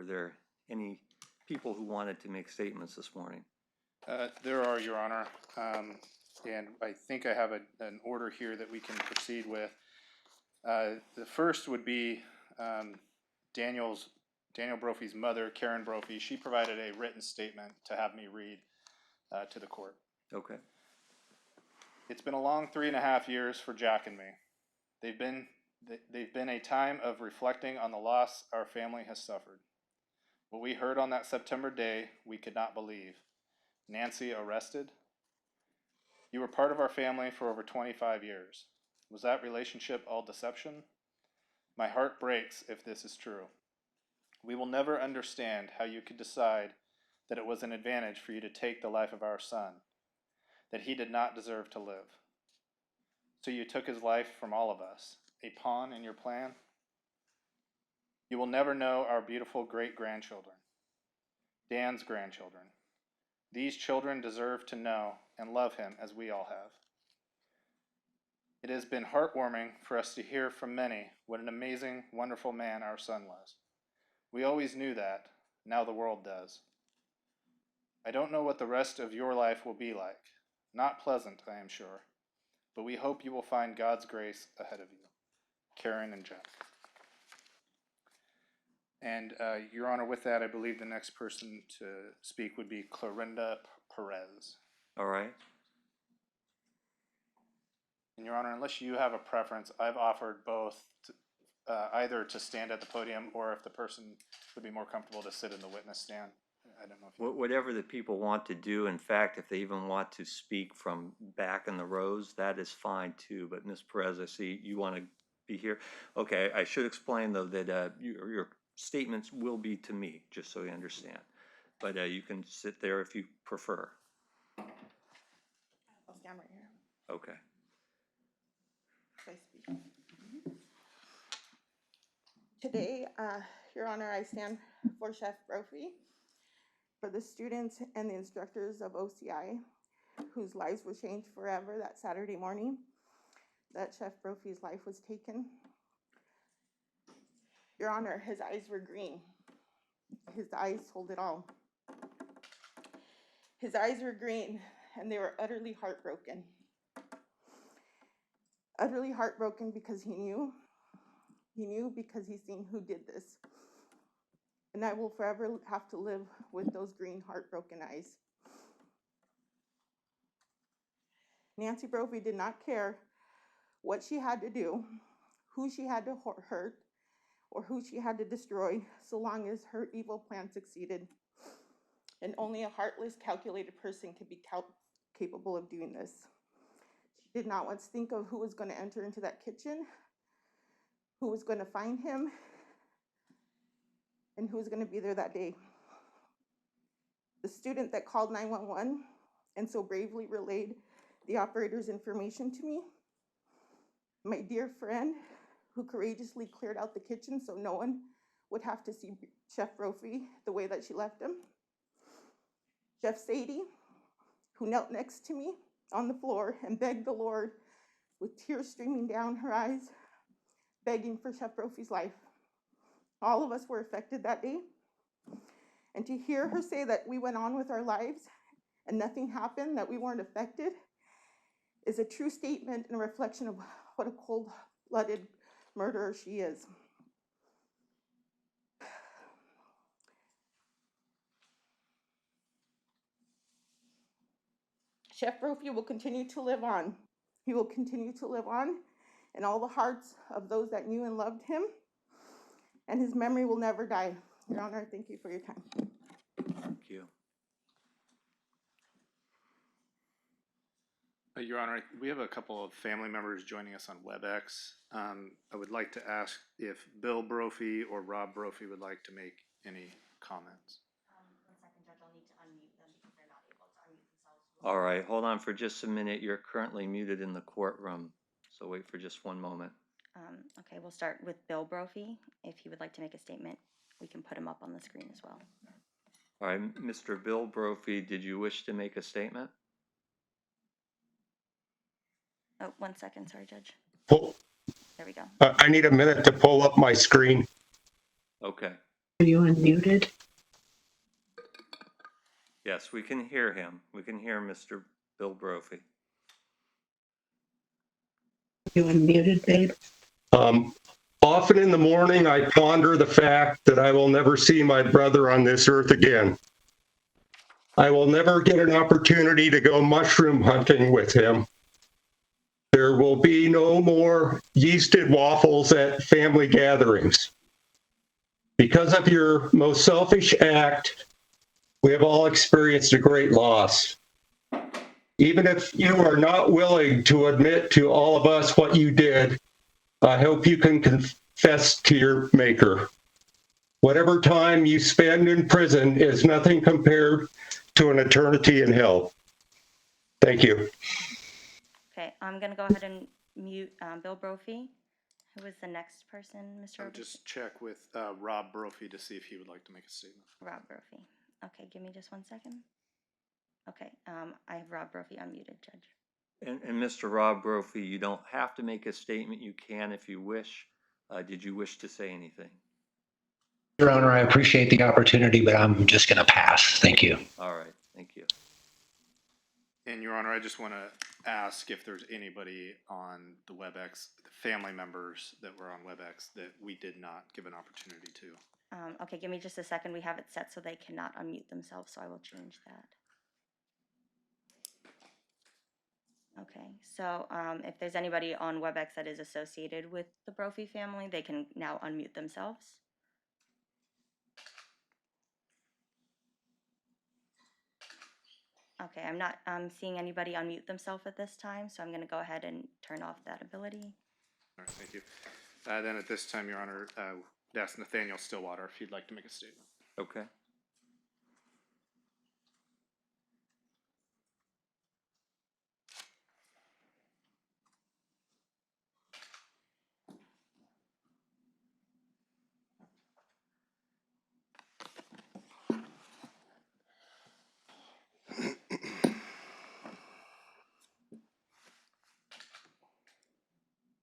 Were there any people who wanted to make statements this morning? There are, Your Honor, and I think I have an order here that we can proceed with. The first would be Daniel Brophy's mother, Karen Brophy. She provided a written statement to have me read to the court. Okay. It's been a long 3.5 years for Jack and me. They've been a time of reflecting on the loss our family has suffered. What we heard on that September day, we could not believe. Nancy arrested? You were part of our family for over 25 years. Was that relationship all deception? My heart breaks if this is true. We will never understand how you could decide that it was an advantage for you to take the life of our son, that he did not deserve to live. So you took his life from all of us, a pawn in your plan? You will never know our beautiful great-grandchildren, Dan's grandchildren. These children deserve to know and love him as we all have. It has been heartwarming for us to hear from many what an amazing, wonderful man our son was. We always knew that, now the world does. I don't know what the rest of your life will be like. Not pleasant, I am sure, but we hope you will find God's grace ahead of you. Karen and Jack. And Your Honor, with that, I believe the next person to speak would be Clorinda Perez. All right. And Your Honor, unless you have a preference, I've offered both either to stand at the podium or if the person would be more comfortable to sit in the witness stand. I don't know if you... Whatever the people want to do. In fact, if they even want to speak from back in the rows, that is fine too. But Ms. Perez, I see you want to be here. Okay, I should explain though that your statements will be to me, just so you understand. But you can sit there if you prefer. I'll stand right here. Okay. Should I speak? Today, Your Honor, I stand for Chef Brophy, for the students and the instructors of OCI, whose lives were changed forever that Saturday morning that Chef Brophy's life was taken. Your Honor, his eyes were green. His eyes told it all. His eyes were green, and they were utterly heartbroken. Utterly heartbroken because he knew. He knew because he's seen who did this. And I will forever have to live with those green, heartbroken eyes. Nancy Brophy did not care what she had to do, who she had to hurt, or who she had to destroy, so long as her evil plan succeeded. And only a heartless, calculated person could be capable of doing this. She did not once think of who was going to enter into that kitchen, who was going to find him, and who was going to be there that day. The student that called 911 and so bravely relayed the operator's information to me, my dear friend who courageously cleared out the kitchen so no one would have to see Chef Brophy the way that she left him, Chef Sadie, who knelt next to me on the floor and begged the Lord with tears streaming down her eyes, begging for Chef Brophy's life. All of us were affected that day. And to hear her say that we went on with our lives and nothing happened, that we weren't affected, is a true statement and a reflection of what a cold-blooded murderer she is. Chef Brophy will continue to live on. He will continue to live on in all the hearts of those that knew and loved him, and his memory will never die. Your Honor, thank you for your time. Thank you. Your Honor, we have a couple of family members joining us on WebEx. I would like to ask if Bill Brophy or Rob Brophy would like to make any comments. 1 second, Judge. I'll need to unmute them because they're not able to unmute themselves. All right, hold on for just a minute. You're currently muted in the courtroom, so wait for just one moment. Okay, we'll start with Bill Brophy. If he would like to make a statement, we can put him up on the screen as well. All right, Mr. Bill Brophy, did you wish to make a statement? Oh, 1 second. Sorry, Judge. Pull, There we go. I need a minute to pull up my screen. Okay. Are you unmuted? Yes, we can hear him. We can hear Mr. Bill Brophy. Are you unmuted, babe? Um, Often in the morning, I ponder the fact that I will never see my brother on this earth again. I will never get an opportunity to go mushroom hunting with him. There will be no more yeasted waffles at family gatherings. Because of your most selfish act, we have all experienced a great loss. Even if you are not willing to admit to all of us what you did, I hope you can confess to your maker. Whatever time you spend in prison is nothing compared to an eternity in hell. Thank you. Okay, I'm gonna go ahead and mute Bill Brophy. Who is the next person, Mr. I'll Overseer? just check with Rob Brophy to see if he would like to make a statement. Rob Brophy. Okay, give me just 1 second. Okay, I have Rob Brophy unmuted, Judge. And Mr. Rob Brophy, you don't have to make a statement. You can if you wish. Did you wish to say anything? Your Honor, I appreciate the opportunity, but I'm just going to pass. Thank you. All right, thank you. And Your Honor, I just want to ask if there's anybody on the WebEx, the family members that were on WebEx that we did not give an opportunity to. Okay, give me just a second. We have it set so they cannot unmute themselves, so I will change that. Okay, so if there's anybody on WebEx that is associated with the Brophy family, they can now unmute themselves. Okay, I'm not seeing anybody unmute themselves at this time, so I'm going to go ahead and turn off that ability. All right, thank you. Then at this time, Your Honor, I'd ask Nathaniel Stillwater if he'd like to make a statement. Okay.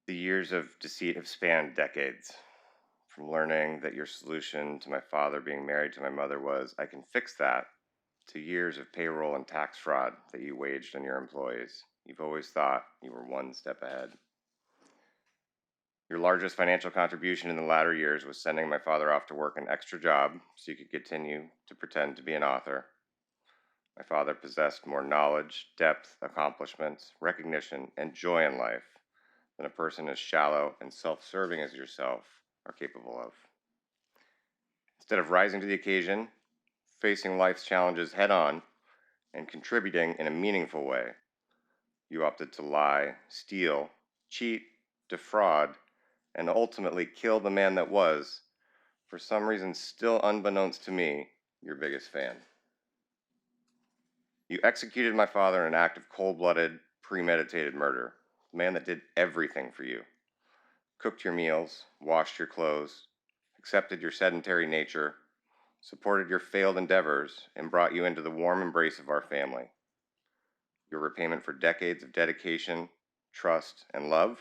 The years of deceit have spanned decades. From learning that your solution to my father being married to my mother was, I can fix that, to years of payroll and tax fraud that you waged on your employees. You've always thought you were one step ahead. Your largest financial contribution in the latter years was sending my father off to work an extra job so you could continue to pretend to be an author. My father possessed more knowledge, depth, accomplishments, recognition, and joy in life than a person as shallow and self-serving as yourself are capable of. Instead of rising to the occasion, facing life's challenges head on, and contributing in a meaningful way, you opted to lie, steal, cheat, defraud, and ultimately kill the man that was, for some reason still unbeknownst to me, your biggest fan. You executed my father in an act of cold-blooded, premeditated murder, the man that did everything for you. Cooked your meals, washed your clothes, accepted your sedentary nature, supported your failed endeavors, and brought you into the warm embrace of our family. Your repayment for decades of dedication, trust, and love?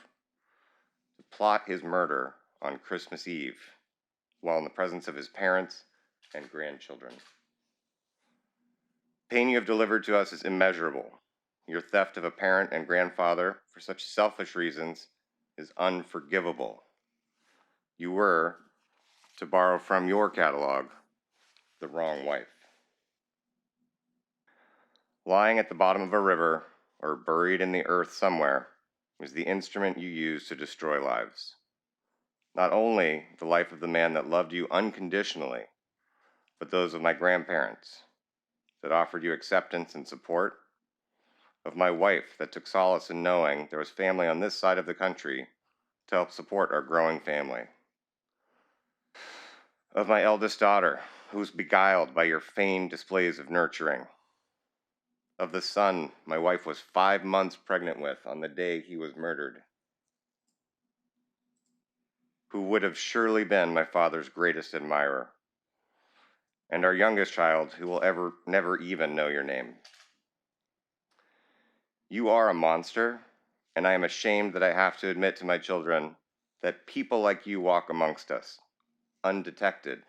To plot his murder on Christmas Eve, while in the presence of his parents and grandchildren. Pain you have delivered to us is immeasurable. Your theft of a parent and grandfather for such selfish reasons is unforgivable. You were, to borrow from your catalog, the wrong wife. Lying at the bottom of a river or buried in the earth somewhere is the instrument you use to destroy lives. Not only the life of the man that loved you unconditionally, but those of my grandparents that offered you acceptance and support, of my wife that took solace in knowing there was family on this side of the country to help support our growing family, of my eldest daughter who was beguiled by your feigned displays of nurturing, of the son my wife was 5 months pregnant with on the day he was murdered, who would have surely been my father's greatest admirer, and our youngest child who will never even know your name. You are a monster, and I am ashamed that I have to admit to my children that people like you walk amongst us, undetected,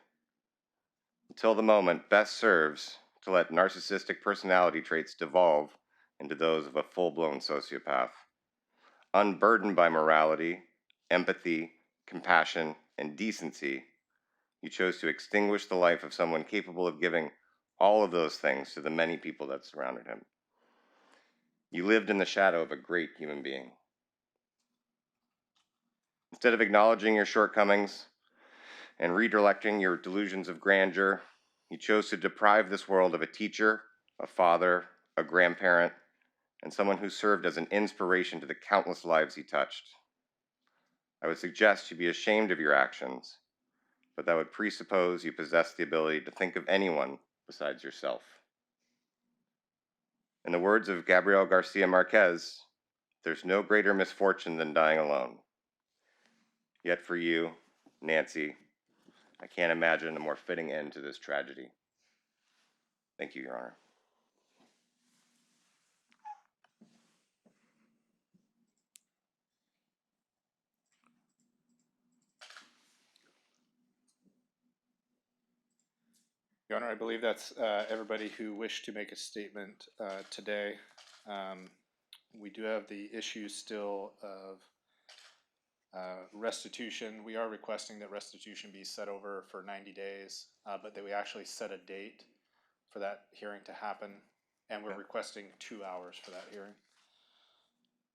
until the moment best serves to let narcissistic personality traits devolve into those of a full-blown sociopath. Unburdened by morality, empathy, compassion, and decency, you chose to extinguish the life of someone capable of giving all of those things to the many people that surrounded him. You lived in the shadow of a great human being. Instead of acknowledging your shortcomings and redirecting your delusions of grandeur, you chose to deprive this world of a teacher, a father, a grandparent, and someone who served as an inspiration to the countless lives he touched. I would suggest you be ashamed of your actions, but that would presuppose you possess the ability to think of anyone besides yourself. In the words of Gabriel Garcia Marquez, there's no greater misfortune than dying alone. Yet for you, Nancy, I can't imagine a more fitting end to this tragedy. Thank you, Your Honor. Your Honor, I believe that's everybody who wished to make a statement today. We do have the issue still of restitution. We are requesting that restitution be set over for 90 days, but that we actually set a date for that hearing to happen, and we're Okay. requesting 2 hours for that hearing.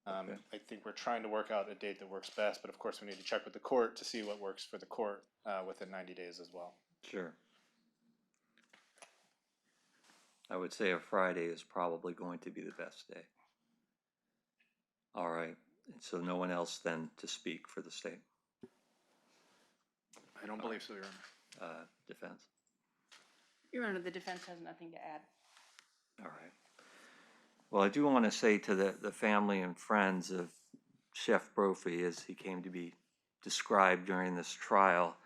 Okay. I think we're trying to work out a date that works best, but of course we need to check with the court to see what works for the court within 90 days as well. Sure. I would say a Friday is probably going to be the best day. All right. And so no one else then to speak for the state, I don't believe so, Your Honor. defense. Your Honor, the defense has nothing to add. All right. Well, I do want to say to the family and friends of Chef Brophy, as he came to be described during this trial,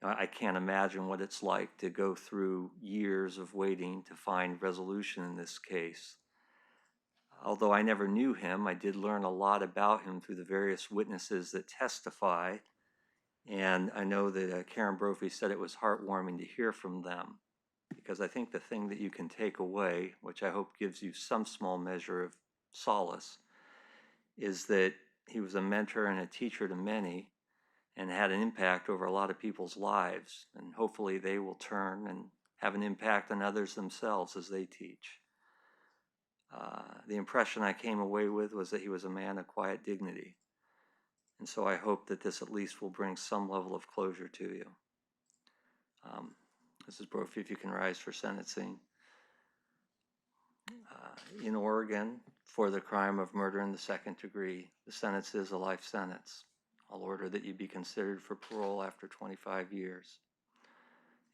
I can't imagine what it's like to go through years of waiting to find resolution in this case. Although I never knew him, I did learn a lot about him through the various witnesses that testify. And I know that Karen Brophy said it was heartwarming to hear from them, because I think the thing that you can take away, which I hope gives you some small measure of solace, is that he was a mentor and a teacher to many and had an impact over a lot of people's lives. And hopefully they will turn and have an impact on others themselves as they teach. The impression I came away with was that he was a man of quiet dignity. And so I hope that this at least will bring some level of closure to you. Mrs. Brophy, if you can rise for sentencing. In Oregon, for the crime of murder in the second degree, the sentence is a life sentence. I'll order that you be considered for parole after 25 years.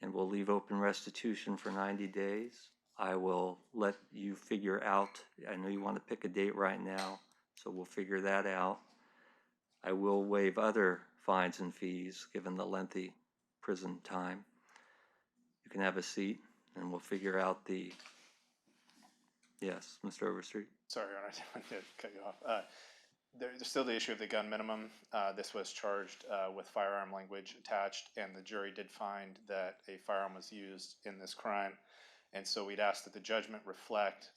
And we'll leave open restitution for 90 days. I will let you figure out, I know you want to pick a date right now, so we'll figure that out. I will waive other fines and fees given the lengthy prison time. You can have a seat and we'll figure out the, yes, Mr. Overstreet. Sorry, Your Honor, I didn't cut you off. There's still the issue of the gun minimum. This was charged with firearm language attached, and the jury did find that a firearm was used in this crime. And so we'd ask that the judgment reflect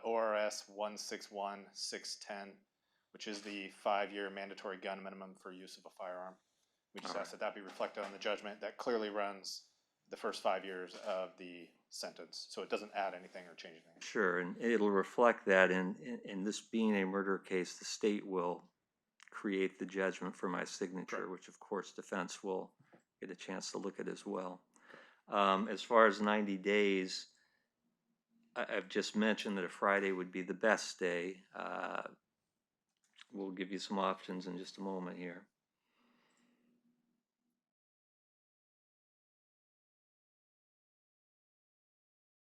ORS 161610, which is the 5-year mandatory gun minimum for use of a firearm. We just ask that that be reflected on the judgment. That clearly runs the first 5 years of the sentence, so it doesn't add anything or change anything. Sure, and it'll reflect that in this being a murder case, the state will create the judgment for my signature, Right. which of course defense will get a chance to look at as well. As far as 90 days, I've just mentioned that a Friday would be the best day. We'll give you some options in just a moment here.